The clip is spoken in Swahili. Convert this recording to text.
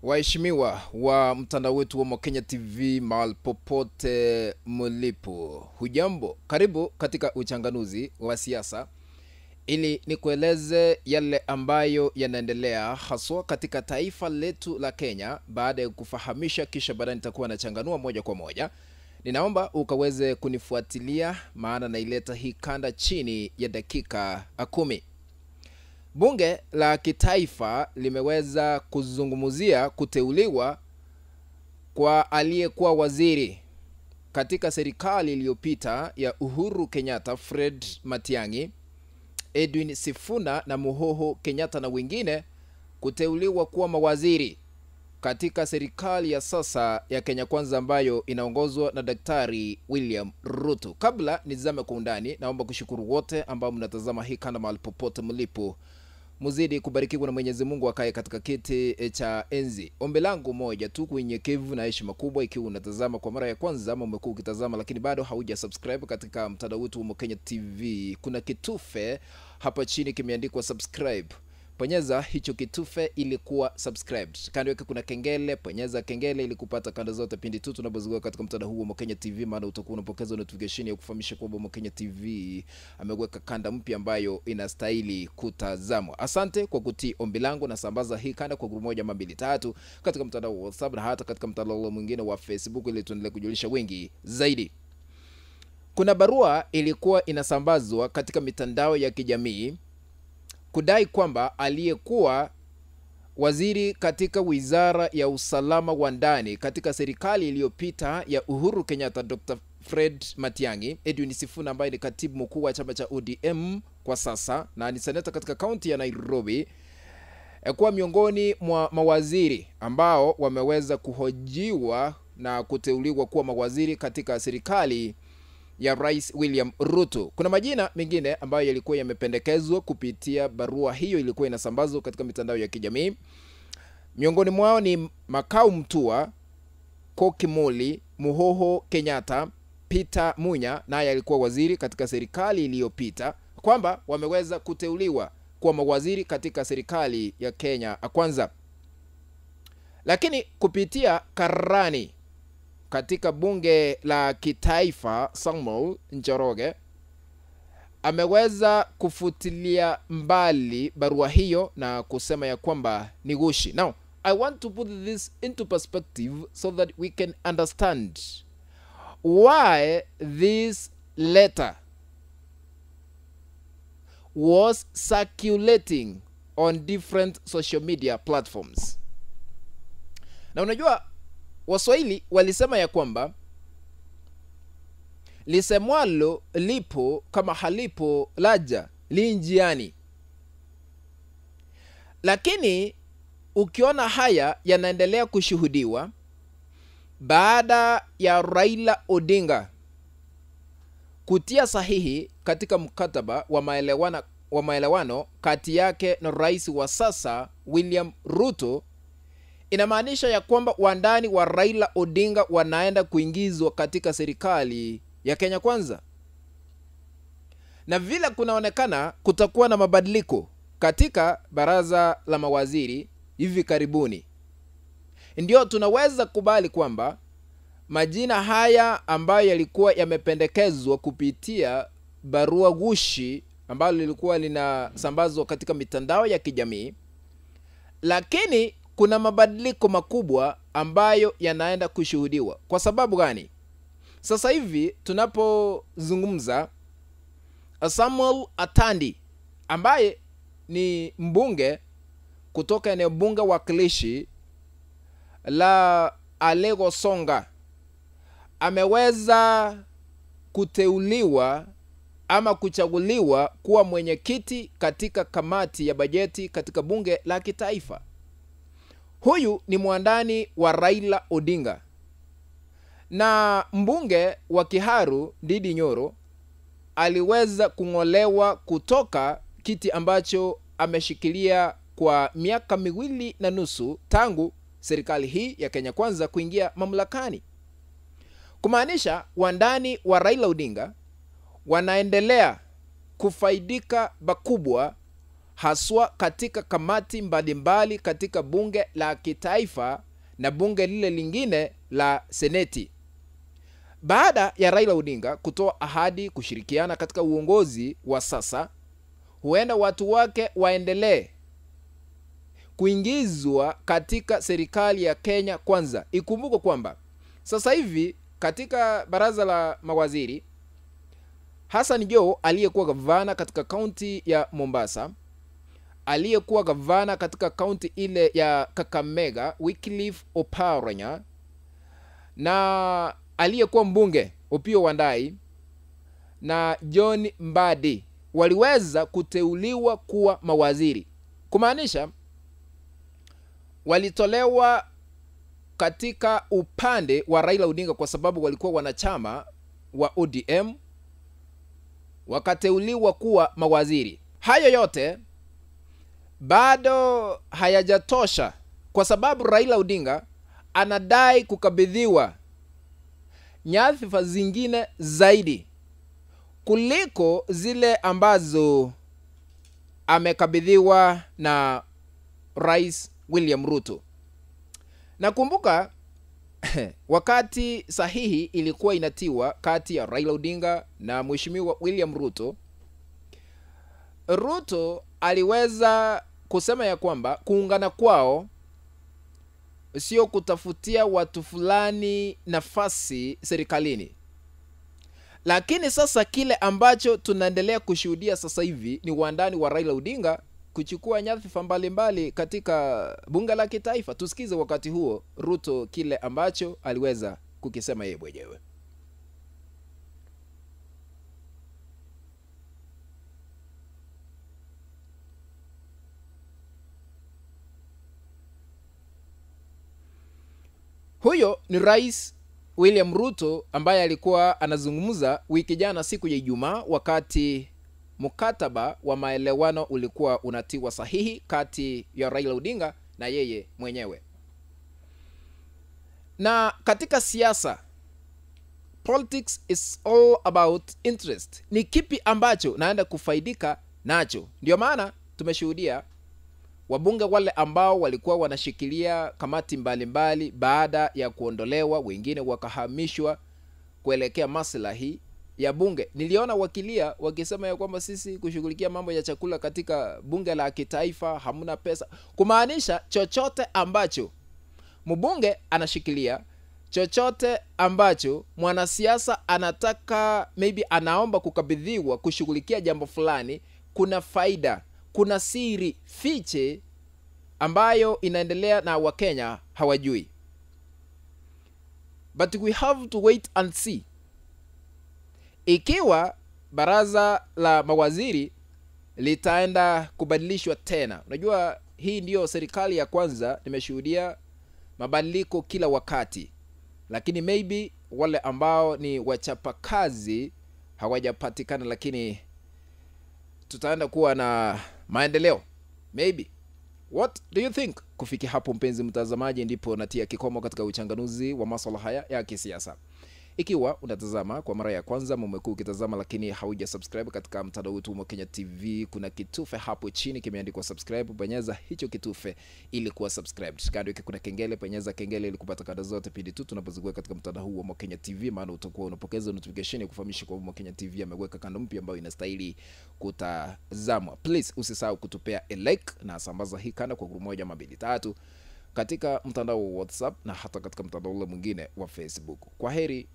Waheshimiwa wa mtandao wetu wa Mokenya TV mahali popote mlipo, hujambo? Karibu katika uchanganuzi wa siasa ili nikueleze yale ambayo yanaendelea haswa katika taifa letu la Kenya. Baada ya kufahamisha, kisha baadaye nitakuwa nachanganua moja kwa moja. Ninaomba ukaweze kunifuatilia, maana naileta hii kanda chini ya dakika 10. Bunge la kitaifa limeweza kuzungumzia kuteuliwa kwa aliyekuwa waziri katika serikali iliyopita ya Uhuru Kenyatta, Fred Matiang'i, Edwin Sifuna na Muhoho Kenyatta na wengine kuteuliwa kuwa mawaziri katika serikali ya sasa ya Kenya Kwanza ambayo inaongozwa na Daktari William Ruto. Kabla nizame kwa undani, naomba kushukuru wote ambao mnatazama hii kanda mahali popote mlipo. Muzidi kubarikiwa na Mwenyezi Mungu akae katika kiti cha enzi. Ombi langu moja tu, kunyenyekevu na heshima kubwa, ikiwa unatazama kwa mara ya kwanza ama umekuwa ukitazama lakini bado hauja subscribe katika mtandao wetu wa Mokenya TV, kuna kitufe hapa chini kimeandikwa subscribe. Bonyeza hicho kitufe ili kuwa subscribed. Kando yake kuna kengele, bonyeza kengele ili kupata kanda zote pindi tu tunapoziweka katika mtandao huu wa Mokenya TV, maana utakuwa unapokeza notification ya kufahamisha kwamba Mokenya TV ameweka kanda mpya ambayo inastahili kutazamwa. Asante kwa kutii ombi langu, na sambaza hii kanda kwa grupu 1 ama 2 3 katika mtandao wa WhatsApp na hata katika mtandao mwingine wa Facebook ili tuendelee kujulisha wengi zaidi. Kuna barua ilikuwa inasambazwa katika mitandao ya kijamii kudai kwamba aliyekuwa waziri katika wizara ya usalama wa ndani katika serikali iliyopita ya Uhuru Kenyatta, Dr. Fred Matiang'i, Edwin Sifuna ambaye ni katibu mkuu wa chama cha ODM kwa sasa na ni seneta katika kaunti ya Nairobi, kuwa miongoni mwa mawaziri ambao wameweza kuhojiwa na kuteuliwa kuwa mawaziri katika serikali ya Rais William Ruto. Kuna majina mengine ambayo yalikuwa yamependekezwa kupitia barua hiyo ilikuwa inasambazwa katika mitandao ya kijamii. Miongoni mwao ni Makau Mtua, Kokimoli, Muhoho Kenyatta, Peter Munya naye alikuwa waziri katika serikali iliyopita, kwamba wameweza kuteuliwa kuwa mawaziri katika serikali ya Kenya Kwanza. Lakini kupitia karani katika bunge la kitaifa, Samuel Njoroge ameweza kufutilia mbali barua hiyo na kusema ya kwamba ni gushi. Now, I want to put this into perspective so that we can understand why this letter was circulating on different social media platforms. Na unajua Waswahili walisema ya kwamba lisemwalo lipo kama halipo laja linjiani. Lakini ukiona haya yanaendelea kushuhudiwa baada ya Raila Odinga kutia sahihi katika mkataba wa maelewano kati yake na rais wa sasa William Ruto, inamaanisha ya kwamba wandani wa Raila Odinga wanaenda kuingizwa katika serikali ya Kenya Kwanza. Na vile kunaonekana kutakuwa na mabadiliko katika baraza la mawaziri hivi karibuni, ndio tunaweza kubali kwamba majina haya ambayo yalikuwa yamependekezwa kupitia barua gushi ambalo lilikuwa linasambazwa katika mitandao ya kijamii, lakini kuna mabadiliko makubwa ambayo yanaenda kushuhudiwa. Kwa sababu gani? Sasa hivi tunapozungumza, Samuel Atandi ambaye ni mbunge kutoka eneo bunge wakilishi la Alego Songa ameweza kuteuliwa ama kuchaguliwa kuwa mwenyekiti katika kamati ya bajeti katika bunge la kitaifa. Huyu ni mwandani wa Raila Odinga, na mbunge wa Kiharu Ndindi Nyoro aliweza kungolewa kutoka kiti ambacho ameshikilia kwa miaka 2.5 tangu serikali hii ya Kenya Kwanza kuingia mamlakani. Kumaanisha wandani wa Raila Odinga wanaendelea kufaidika bakubwa haswa katika kamati mbalimbali katika bunge la kitaifa na bunge lile lingine la seneti. Baada ya Raila Odinga kutoa ahadi kushirikiana katika uongozi wa sasa, huenda watu wake waendelee kuingizwa katika serikali ya Kenya Kwanza. Ikumbuke kwamba sasa hivi katika baraza la mawaziri, Hassan Joho aliyekuwa gavana katika kaunti ya Mombasa, aliyekuwa gavana katika kaunti ile ya Kakamega Wycliffe Oparanya, na aliyekuwa mbunge Opiyo Wandayi na John Mbadi waliweza kuteuliwa kuwa mawaziri. Kumaanisha walitolewa katika upande wa Raila Odinga kwa sababu walikuwa wanachama wa ODM, wakateuliwa kuwa mawaziri. Hayo yote bado hayajatosha kwa sababu Raila Odinga anadai kukabidhiwa nyadhifa zingine zaidi kuliko zile ambazo amekabidhiwa na Rais William Ruto. Nakumbuka wakati sahihi ilikuwa inatiwa kati ya Raila Odinga na Mheshimiwa William Ruto, Ruto aliweza kusema ya kwamba kuungana kwao sio kutafutia watu fulani nafasi serikalini. Lakini sasa kile ambacho tunaendelea kushuhudia sasa hivi ni wandani wa Raila Odinga kuchukua nyadhifa mbalimbali katika bunge la kitaifa. Tusikize wakati huo Ruto kile ambacho aliweza kukisema yeye mwenyewe. Huyo ni Rais William Ruto ambaye alikuwa anazungumza wiki jana siku ya Ijumaa wakati mkataba wa maelewano ulikuwa unatiwa sahihi kati ya Raila Odinga na yeye mwenyewe. Na katika siasa, politics is all about interest. Ni kipi ambacho naenda kufaidika nacho? Ndio maana tumeshuhudia wabunge wale ambao walikuwa wanashikilia kamati mbalimbali baada ya kuondolewa, wengine wakahamishwa kuelekea maslahi ya bunge. Niliona wakilia wakisema ya kwamba sisi kushughulikia mambo ya chakula katika bunge la kitaifa hamuna pesa. Kumaanisha chochote ambacho mbunge anashikilia, chochote ambacho mwanasiasa anataka, maybe anaomba kukabidhiwa kushughulikia jambo fulani, kuna faida, kuna siri fiche ambayo inaendelea na Wakenya hawajui. But we have to wait and see. Ikiwa baraza la mawaziri litaenda kubadilishwa tena. Unajua hii ndio serikali ya kwanza nimeshuhudia mabadiliko kila wakati. Lakini maybe wale ambao ni wachapakazi hawajapatikana, lakini tutaenda kuwa na maendeleo. Maybe. What do you think? Kufikia hapo mpenzi mtazamaji ndipo natia kikomo katika uchanganuzi wa masuala haya ya kisiasa. Ikiwa unatazama kwa mara ya kwanza, umekuwa ukitazama lakini hauja subscribe katika mtandao wetu wa Kenya TV, kuna kitufe hapo chini kimeandikwa subscribe, bonyeza hicho kitufe ili kuwa subscribed. Kando yake kuna kengele, bonyeza kengele ili kupata kada zote pindi tu tunapozungua katika mtandao huu wa Kenya TV, maana utakuwa unapokeza notification ya kufahamisha kwa Kenya TV ameweka kando mpya ambayo inastahili kutazamwa. Please usisahau kutupea a like na sambaza hii kanda kwa group 1 ama 2 3 katika mtandao wa WhatsApp na hata katika mtandao ule mwingine wa Facebook. Kwa heri.